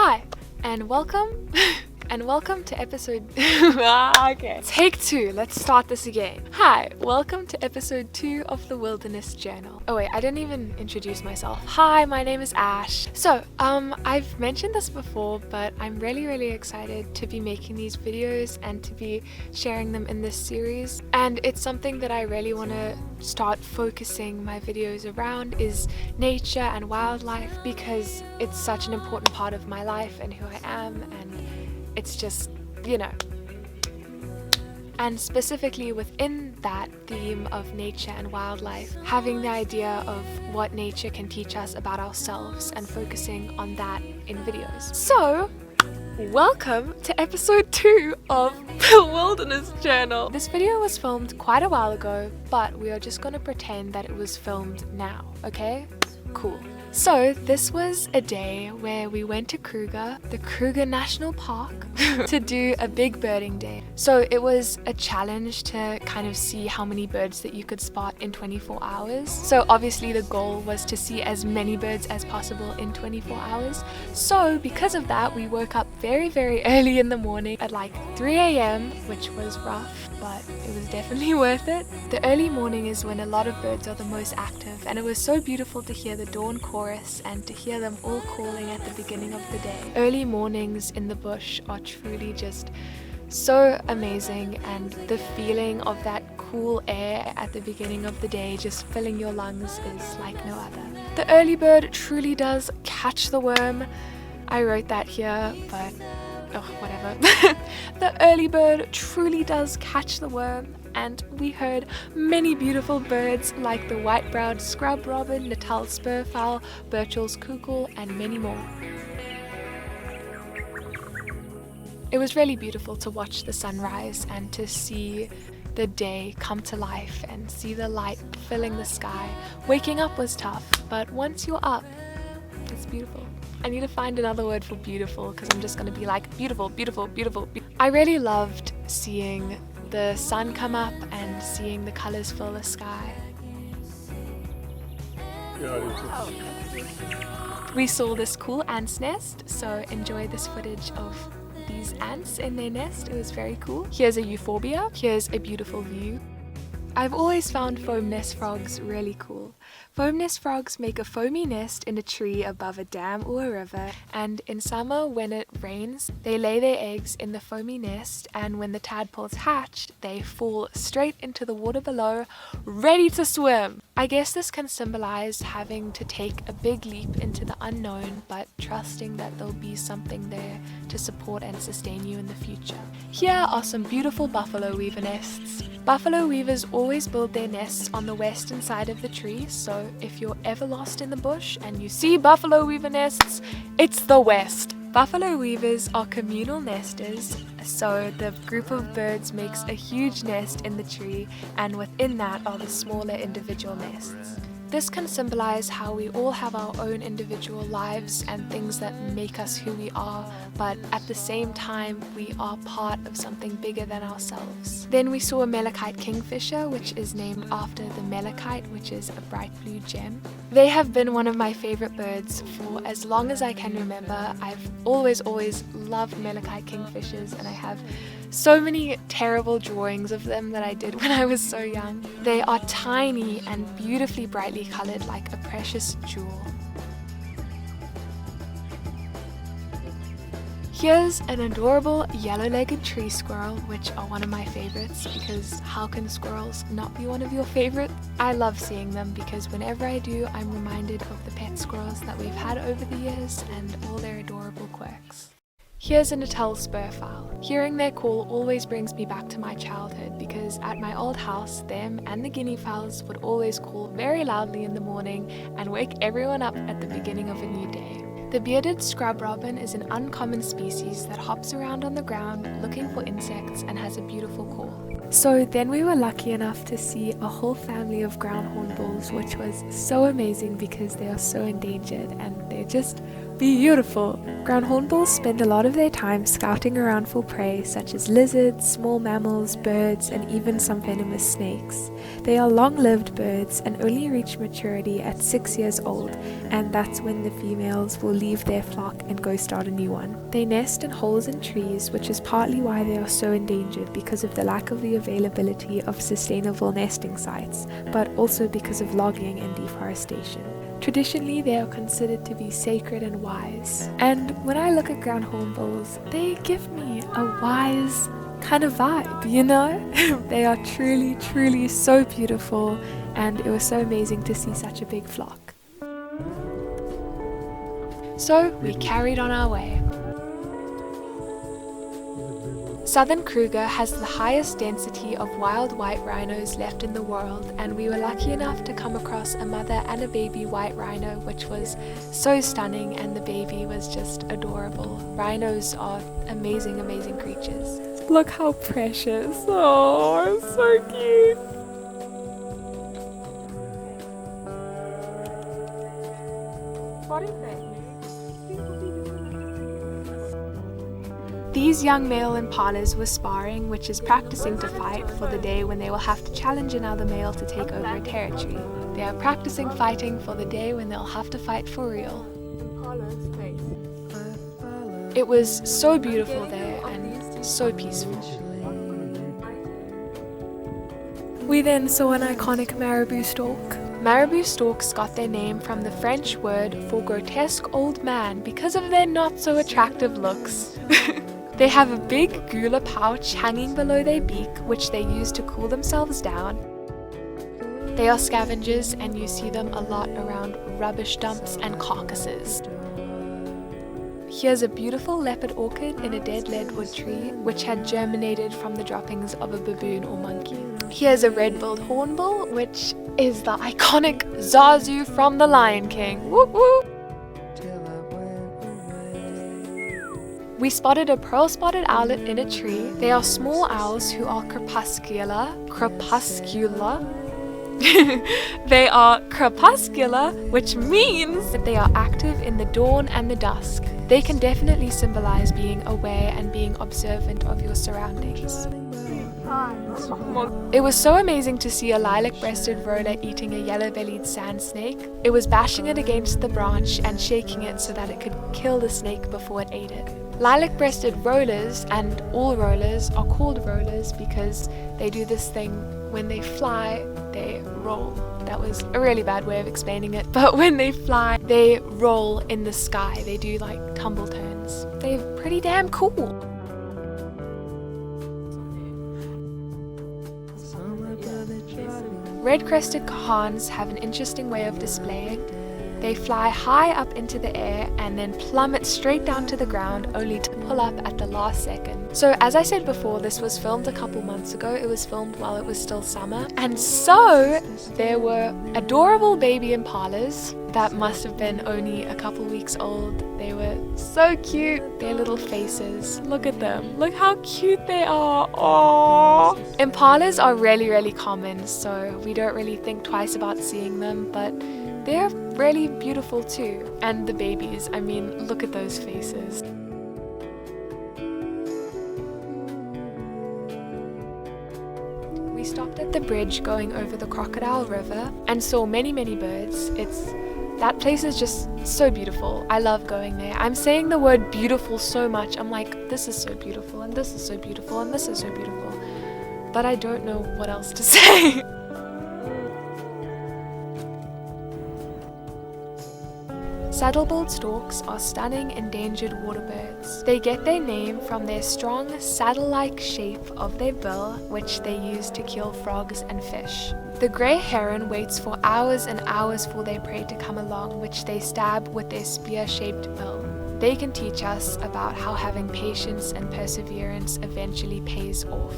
Hi, and welcome to episode okay. Take 2. Let's start this again. Hi, welcome to episode 2 of the Wilderness Journal. Oh wait, I didn't even introduce myself. Hi, my name is Ash. So, I've mentioned this before, but I'm really excited to be making these videos and to be sharing them in this series. And it's something that I really want to start focusing my videos around is nature and wildlife, because it's such an important part of my life and who I am, and it's just, and specifically within that theme of nature and wildlife, having the idea of what nature can teach us about ourselves and focusing on that in videos. So, welcome to episode 2 of the Wilderness Journal. This video was filmed quite a while ago, but we are just going to pretend that it was filmed now, okay? Cool. So this was a day where we went to the Kruger National Park, to do a big birding day. So it was a challenge to kind of see how many birds that you could spot in 24 hours. So obviously the goal was to see as many birds as possible in 24 hours. So because of that, we woke up very early in the morning at like 3 a.m, which was rough, but it was definitely worth it. The early morning is when a lot of birds are the most active, and it was so beautiful to hear the dawn chorus and to hear them all calling at the beginning of the day. Early mornings in the bush are truly just so amazing, and the feeling of that cool air at the beginning of the day just filling your lungs is like no other. The early bird truly does catch the worm. I wrote that here, but whatever. The early bird truly does catch the worm, and we heard many beautiful birds like the white-browed scrub robin, Natal's spurfowl, Burchell's cuckoo, and many more. It was really beautiful to watch the sunrise and to see the day come to life and see the light filling the sky. Waking up was tough, but once you're up, it's beautiful. I need to find another word for beautiful, because I'm just going to be like beautiful. I really loved seeing the sun come up and seeing the colors fill the sky. We saw this cool ant's nest, so enjoy this footage of these ants in their nest. It was very cool. Here's a euphorbia. Here's a beautiful view. I've always found foam nest frogs really cool. Foam nest frogs make a foamy nest in a tree above a dam or a river, and in summer when it rains, they lay their eggs in the foamy nest, and when the tadpoles hatch, they fall straight into the water below, ready to swim. I guess this can symbolize having to take a big leap into the unknown, but trusting that there'll be something there to support and sustain you in the future. Here are some beautiful buffalo weaver nests. Buffalo weavers always build their nests on the western side of the tree, so if you're ever lost in the bush and you see buffalo weaver nests, it's the west. Buffalo weavers are communal nesters, so the group of birds makes a huge nest in the tree, and within that are the smaller individual nests. This can symbolize how we all have our own individual lives and things that make us who we are, but at the same time, we are part of something bigger than ourselves. Then we saw a Melachite kingfisher, which is named after the malachite, which is a bright blue gem. They have been one of my favorite birds for as long as I can remember. I've always loved Melachite kingfishers, and I have so many terrible drawings of them that I did when I was so young. They are tiny and beautifully brightly colored like a precious jewel. Here's an adorable yellow-legged tree squirrel, which are one of my favorites, because how can squirrels not be one of your favorites? I love seeing them because whenever I do, I'm reminded of the pet squirrels that we've had over the years and all their adorable quirks. Here's a Natal's spurfowl. Hearing their call always brings me back to my childhood, because at my old house, them and the guinea fowls would always call very loudly in the morning and wake everyone up at the beginning of a new day. The bearded scrub robin is an uncommon species that hops around on the ground looking for insects and has a beautiful call. So then we were lucky enough to see a whole family of ground hornbills, which was so amazing because they are so endangered and they're just beautiful. Ground hornbills spend a lot of their time scouting around for prey such as lizards, small mammals, birds, and even some venomous snakes. They are long-lived birds and only reach maturity at 6 years old, and that's when the females will leave their flock and go start a new one. They nest in holes in trees, which is partly why they are so endangered because of the lack of the availability of sustainable nesting sites, but also because of logging and deforestation. Traditionally, they are considered to be sacred and wise. And when I look at ground hornbills, they give me a wise kind of vibe, you know? They are truly, truly so beautiful, and it was so amazing to see such a big flock. So we carried on our way. Southern Kruger has the highest density of wild white rhinos left in the world, and we were lucky enough to come across a mother and a baby white rhino, which was so stunning, and the baby was just adorable. Rhinos are amazing, amazing creatures. Look how precious. Oh, so cute. What is that? These young male impalas were sparring, which is practicing to fight for the day when they will have to challenge another male to take over a territory. They are practicing fighting for the day when they'll have to fight for real. It was so beautiful there and so peaceful. We then saw an iconic marabou stork. Marabou storks got their name from the French word for grotesque old man because of their not so attractive looks. They have a big gular pouch hanging below their beak, which they use to cool themselves down. They are scavengers, and you see them a lot around rubbish dumps and carcasses. Here's a beautiful leopard orchid in a dead leadwood tree, which had germinated from the droppings of a baboon or monkey. Here's a red-billed hornbill, which is the iconic Zazu from The Lion King. Whoop whoop! We spotted a pearl-spotted owlet in a tree. They are small owls who are crepuscular. They are crepuscular, which means that they are active in the dawn and the dusk. They can definitely symbolize being aware and being observant of your surroundings. It was so amazing to see a lilac-breasted roller eating a yellow-bellied sand snake. It was bashing it against the branch and shaking it so that it could kill the snake before it ate it. Lilac-breasted rollers, and all rollers, are called rollers because they do this thing when they fly, they roll. That was a really bad way of explaining it, but when they fly, they roll in the sky. They do like tumble turns. They're pretty damn cool. Red-crested kahans have an interesting way of displaying. They fly high up into the air and then plummet straight down to the ground, only to pull up at the last second. So as I said before, this was filmed a couple months ago. It was filmed while it was still summer. And so there were adorable baby impalas that must have been only a couple weeks old. They were so cute. Their little faces. Look at them. Look how cute they are. Aww. Impalas are really, really common, so we don't really think twice about seeing them, but they're really beautiful too. And the babies, I mean, look at those faces. We stopped at the bridge going over the Crocodile River and saw many, many birds. That place is just so beautiful. I love going there. I'm saying the word beautiful so much. I'm like, this is so beautiful, and this is so beautiful, and this is so beautiful. But I don't know what else to say. Saddle-billed storks are stunning endangered water birds. They get their name from their strong saddle-like shape of their bill, which they use to kill frogs and fish. The grey heron waits for hours and hours for their prey to come along, which they stab with their spear-shaped bill. They can teach us about how having patience and perseverance eventually pays off.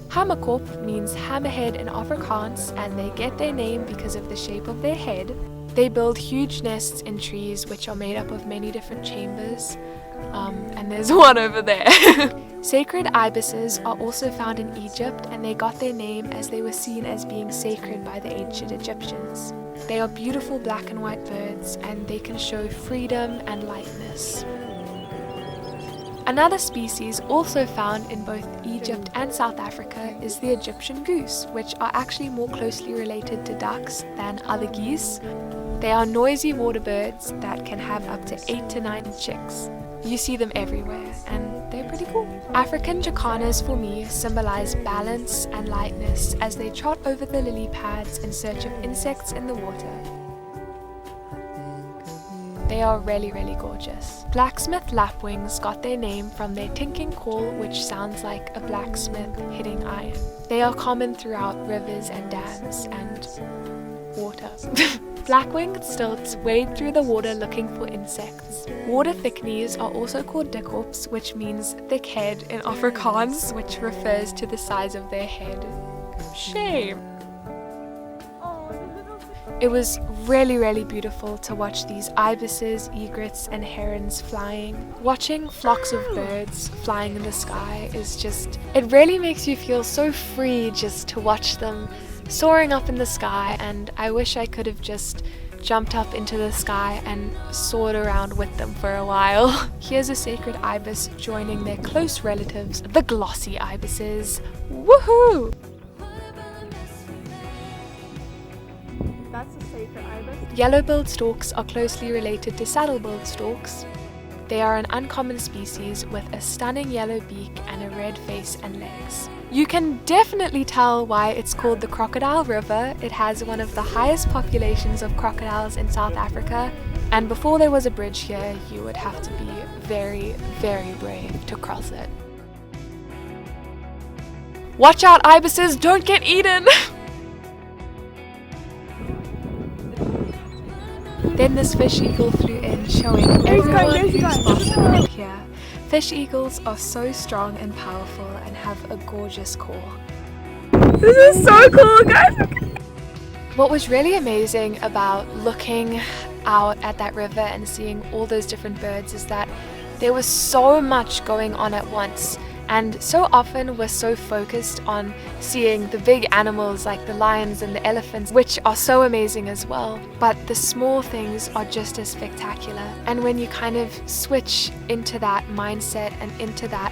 Hammerkop means hammerhead in Afrikaans, and they get their name because of the shape of their head. They build huge nests in trees which are made up of many different chambers, and there's one over there. Sacred ibises are also found in Egypt, and they got their name as they were seen as being sacred by the ancient Egyptians. They are beautiful black and white birds, and they can show freedom and lightness. Another species also found in both Egypt and South Africa is the Egyptian goose, which are actually more closely related to ducks than other geese. They are noisy water birds that can have up to 8 to 9 chicks. You see them everywhere, and they're pretty cool. African jacanas for me symbolize balance and lightness as they trot over the lily pads in search of insects in the water. They are really, really gorgeous. Blacksmith lapwings got their name from their tinking call, which sounds like a blacksmith hitting iron. They are common throughout rivers and dams and water. Black-winged stilts wade through the water looking for insects. Water thickneys are also called dikhops, which means thick head in Afrikaans, which refers to the size of their head. Shame. It was really, really beautiful to watch these ibises, egrets, and herons flying. Watching flocks of birds flying in the sky is just, it really makes you feel so free just to watch them soaring up in the sky, and I wish I could have just jumped up into the sky and soared around with them for a while. Here's a sacred ibis joining their close relatives, the glossy ibises. Woohoo! That's a sacred ibis. Yellow-billed storks are closely related to saddle-billed storks. They are an uncommon species with a stunning yellow beak and a red face and legs. You can definitely tell why it's called the Crocodile River. It has one of the highest populations of crocodiles in South Africa, and before there was a bridge here, you would have to be very, very brave to cross it. Watch out, ibises, don't get eaten! Then this fish eagle flew in, showing everyone who's possible here. Fish eagles are so strong and powerful and have a gorgeous call. This is so cool, guys! What was really amazing about looking out at that river and seeing all those different birds is that there was so much going on at once. And so often we're so focused on seeing the big animals like the lions and the elephants, which are so amazing as well. But the small things are just as spectacular. And when you kind of switch into that mindset and into that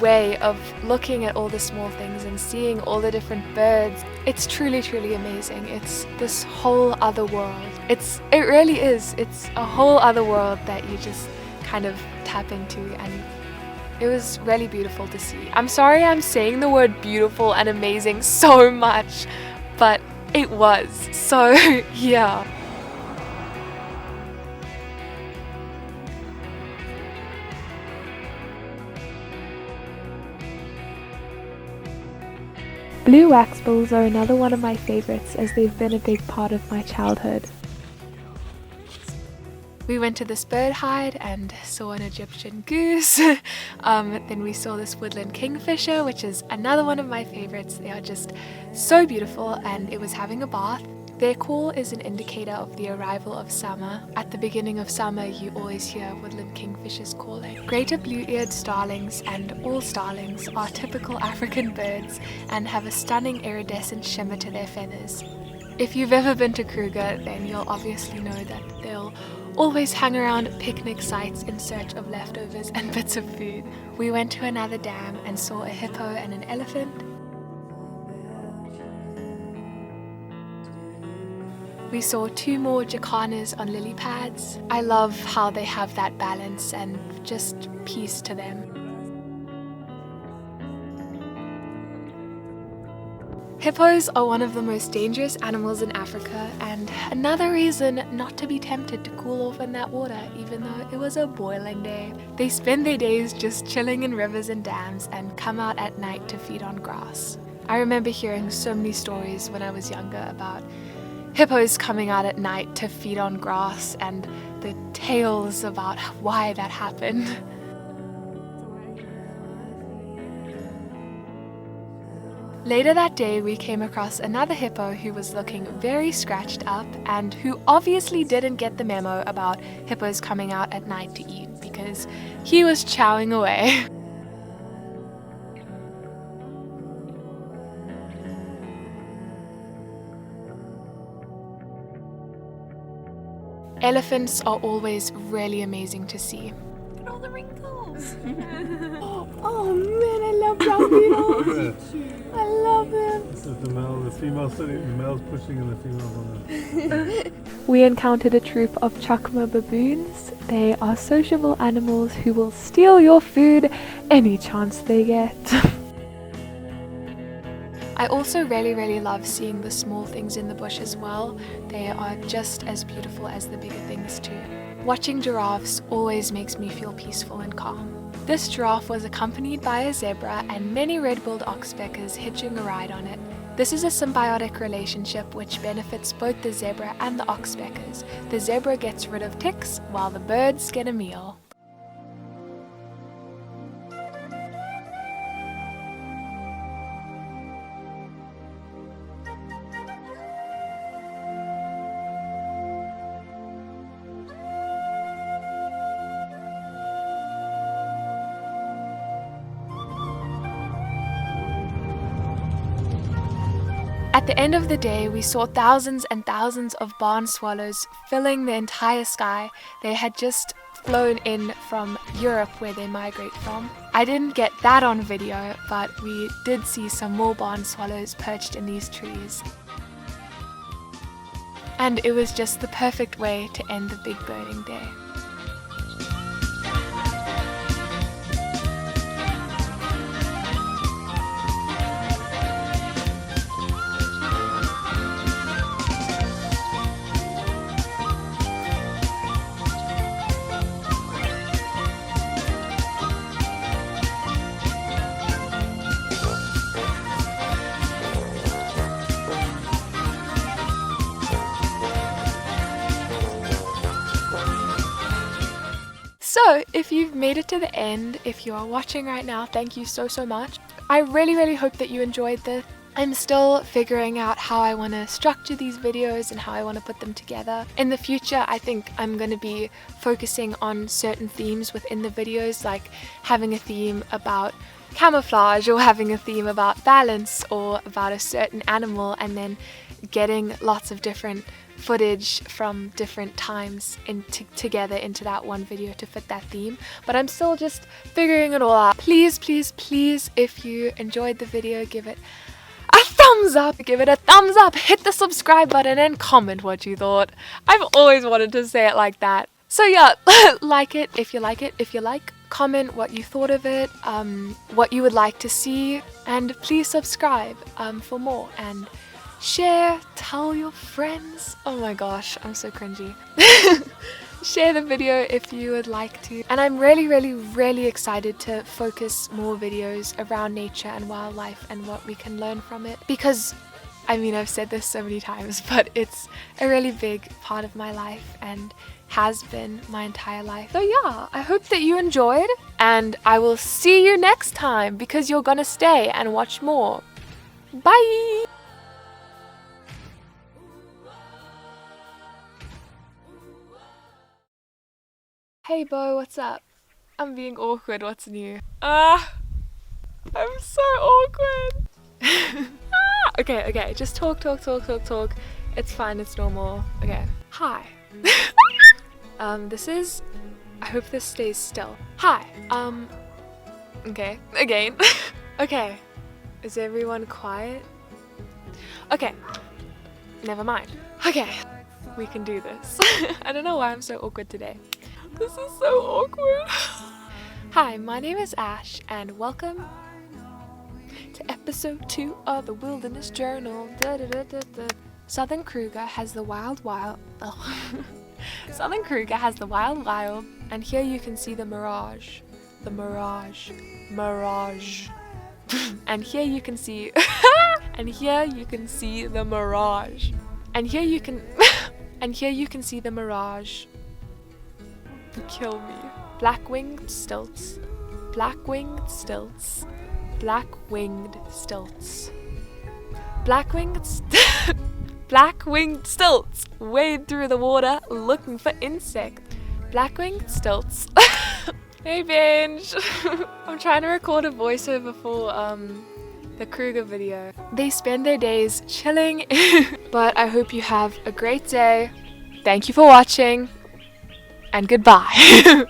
way of looking at all the small things and seeing all the different birds, it's truly, truly amazing. It's this whole other world. It really is. It's a whole other world that you just kind of tap into, and it was really beautiful to see. I'm sorry I'm saying the word beautiful and amazing so much, but it was. So, yeah. Blue waxbills are another one of my favorites, as they've been a big part of my childhood. We went to this bird hide and saw an Egyptian goose. Then we saw this woodland kingfisher, which is another one of my favorites. They are just so beautiful, and it was having a bath. Their call is an indicator of the arrival of summer. At the beginning of summer, you always hear woodland kingfishers calling. Greater blue-eared starlings and all starlings are typical African birds and have a stunning iridescent shimmer to their feathers. If you've ever been to Kruger, then you'll obviously know that they'll always hang around picnic sites in search of leftovers and bits of food. We went to another dam and saw a hippo and an elephant. We saw 2 more jacanas on lily pads. I love how they have that balance and just peace to them. Hippos are one of the most dangerous animals in Africa, and another reason not to be tempted to cool off in that water even though it was a boiling day. They spend their days just chilling in rivers and dams and come out at night to feed on grass. I remember hearing so many stories when I was younger about hippos coming out at night to feed on grass and the tales about why that happened. Later that day, we came across another hippo who was looking very scratched up and who obviously didn't get the memo about hippos coming out at night to eat, because he was chowing away. Elephants are always really amazing to see. Look at all the wrinkles. Oh man, I love brown beetles. I love them. This is the male, the female sitting, the male's pushing and the female's on them. We encountered a troop of chakma baboons. They are sociable animals who will steal your food any chance they get. I also really love seeing the small things in the bush as well. They are just as beautiful as the bigger things too. Watching giraffes always makes me feel peaceful and calm. This giraffe was accompanied by a zebra and many red-billed oxpeckers hitching a ride on it. This is a symbiotic relationship which benefits both the zebra and the oxpeckers. The zebra gets rid of ticks while the birds get a meal. At the end of the day, we saw thousands and thousands of barn swallows filling the entire sky. They had just flown in from Europe where they migrate from. I didn't get that on video, but we did see some more barn swallows perched in these trees. And it was just the perfect way to end the Big Birding Day. So, if you've made it to the end, if you are watching right now, thank you so much. I really hope that you enjoyed this. I'm still figuring out how I want to structure these videos and how I want to put them together. In the future, I think I'm going to be focusing on certain themes within the videos, like having a theme about camouflage or having a theme about balance or about a certain animal, and then getting lots of different footage from different times together into that one video to fit that theme. But I'm still just figuring it all out. Please, if you enjoyed the video, give it a thumbs up, hit the subscribe button and comment what you thought. I've always wanted to say it like that. So yeah, like it if you like, comment what you thought of it, what you would like to see, and please subscribe for more, and share, tell your friends. Oh my gosh, I'm so cringy. Share the video if you would like to. And I'm really excited to focus more videos around nature and wildlife and what we can learn from it, because I mean, I've said this so many times, but it's a really big part of my life and has been my entire life. So yeah, I hope that you enjoyed, and I will see you next time, because you're gonna stay and watch more. Bye! Hey Bo, what's up? I'm being awkward, what's new? I'm so awkward. Okay, just talk. It's fine, it's normal. Okay. Hi. This is... I hope this stays still. Hi. Okay, again. Okay. Is everyone quiet? Okay. Never mind. Okay. We can do this. I don't know why I'm so awkward today. This is so awkward. Hi, my name is Ash, and welcome to episode 2 of the Wilderness Journal. Southern Kruger has the wild. Southern Kruger has the wild, and here you can see the mirage. And here you can see, and here you can see the mirage. And here you can, and here you can see the mirage. Kill me. Black-winged stilts. Black-winged stilts. Black-winged stilts. Black-winged stilts wade through the water looking for insect. Black-winged stilts. Hey Benj. I'm trying to record a voiceover for the Kruger video. They spend their days chilling. But I hope you have a great day. Thank you for watching. and goodbye.